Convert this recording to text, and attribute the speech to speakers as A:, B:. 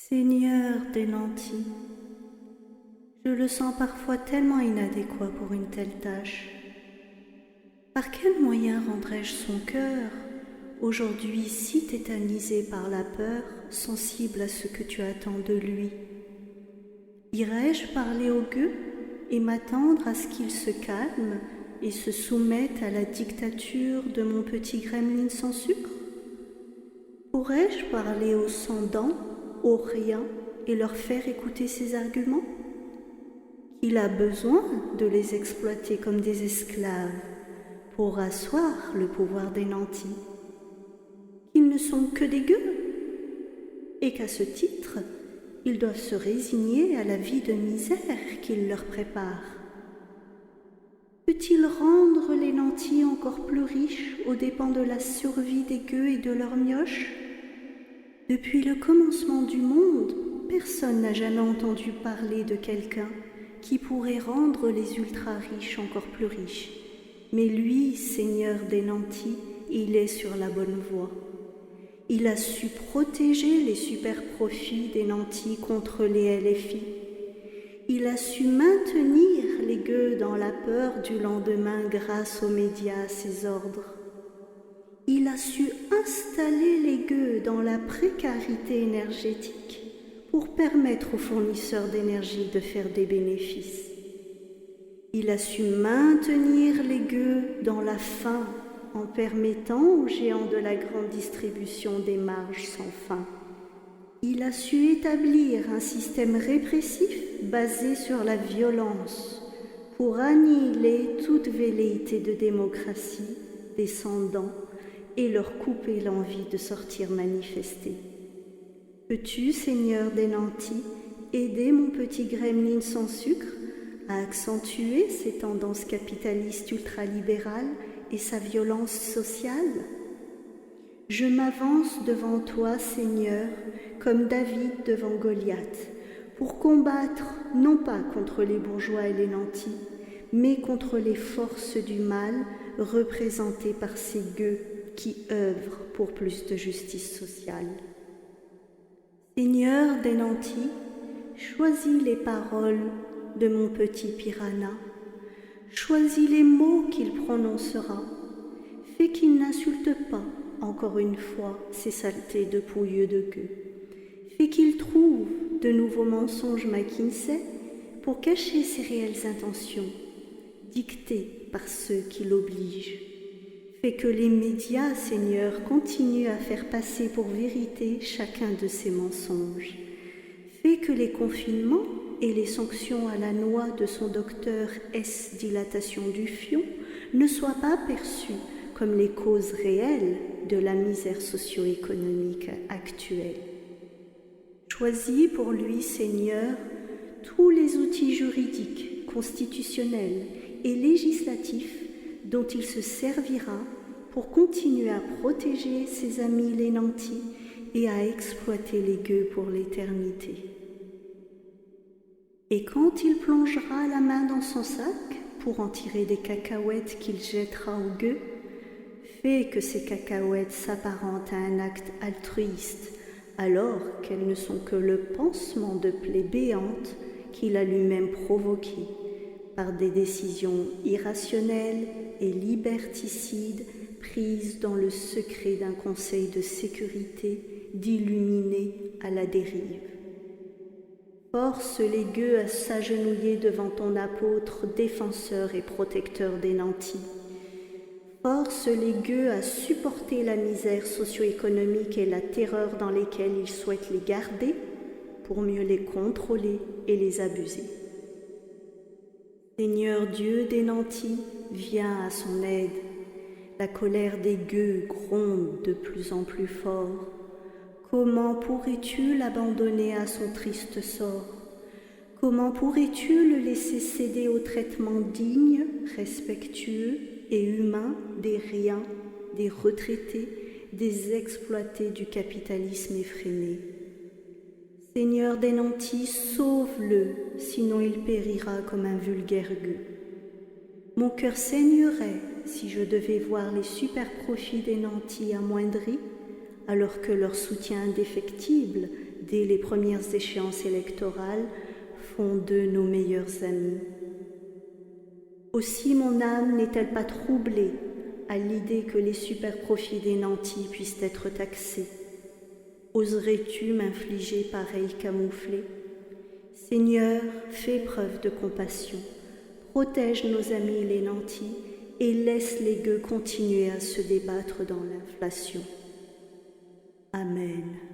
A: Seigneur des nantis, je le sens parfois tellement inadéquat pour une telle tâche. Par quel moyen rendrais-je son cœur, aujourd'hui si tétanisé par la peur, sensible à ce que tu attends de lui? Irais-je parler au gueux et m'attendre à ce qu'il se calme et se soumette à la dictature de mon petit gremlin sans sucre? Pourrais-je parler aux sans-dents, aux riens, et leur faire écouter ses arguments? Qu'il a besoin de les exploiter comme des esclaves pour asseoir le pouvoir des nantis, qu'ils ne sont que des gueux, et qu'à ce titre, ils doivent se résigner à la vie de misère qu'il leur prépare. Peut-il rendre les nantis encore plus riches aux dépens de la survie des gueux et de leurs mioches? Depuis le commencement du monde, personne n'a jamais entendu parler de quelqu'un qui pourrait rendre les ultra-riches encore plus riches. Mais lui, Seigneur des nantis, il est sur la bonne voie. Il a su protéger les super-profits des nantis contre les LFI. Il a su maintenir les gueux dans la peur du lendemain grâce aux médias à ses ordres. Il a su installer les gueux dans la précarité énergétique pour permettre aux fournisseurs d'énergie de faire des bénéfices. Il a su maintenir les gueux dans la faim en permettant aux géants de la grande distribution des marges sans fin. Il a su établir un système répressif basé sur la violence pour annihiler toute velléité de démocratie descendant et leur couper l'envie de sortir manifester. Peux-tu, Seigneur des nantis, aider mon petit gremlin sans sucre à accentuer ses tendances capitalistes ultralibérales et sa violence sociale? Je m'avance devant toi, Seigneur, comme David devant Goliath, pour combattre non pas contre les bourgeois et les nantis, mais contre les forces du mal représentées par ces gueux qui œuvrent pour plus de justice sociale. Seigneur des nantis, choisis les paroles de mon petit piranha, choisis les mots qu'il prononcera, fais qu'il n'insulte pas, encore une fois, ces saletés de pouilleux de gueux, fais qu'il trouve de nouveaux mensonges McKinsey pour cacher ses réelles intentions, dictées par ceux qui l'obligent. Fais que les médias, Seigneur, continuent à faire passer pour vérité chacun de ces mensonges. Fais que les confinements et les sanctions à la noix de son docteur S. Dilatation du fion ne soient pas perçus comme les causes réelles de la misère socio-économique actuelle. Choisis pour lui, Seigneur, tous les outils juridiques, constitutionnels et législatifs dont il se servira pour continuer à protéger ses amis les nantis et à exploiter les gueux pour l'éternité. Et quand il plongera la main dans son sac pour en tirer des cacahuètes qu'il jettera aux gueux, fais que ces cacahuètes s'apparentent à un acte altruiste, alors qu'elles ne sont que le pansement de plaies béantes qu'il a lui-même provoquées par des décisions irrationnelles et liberticides prises dans le secret d'un conseil de sécurité d'illuminés à la dérive. Force les gueux à s'agenouiller devant ton apôtre, défenseur et protecteur des nantis. Force les gueux à supporter la misère socio-économique et la terreur dans lesquelles ils souhaitent les garder pour mieux les contrôler et les abuser. Seigneur Dieu des nantis, viens à son aide. La colère des gueux gronde de plus en plus fort. Comment pourrais-tu l'abandonner à son triste sort? Comment pourrais-tu le laisser céder au traitement digne, respectueux et humain des riens, des retraités, des exploités du capitalisme effréné? Seigneur des nantis, sauve-le, sinon il périra comme un vulgaire gueux. Mon cœur saignerait si je devais voir les super-profits des nantis amoindris, alors que leur soutien indéfectible dès les premières échéances électorales, font d'eux nos meilleurs amis. Aussi mon âme n'est-elle pas troublée à l'idée que les superprofits des nantis puissent être taxés. Oserais-tu m'infliger pareil camouflet? Seigneur, fais preuve de compassion, protège nos amis les nantis et laisse les gueux continuer à se débattre dans l'inflation. Amen.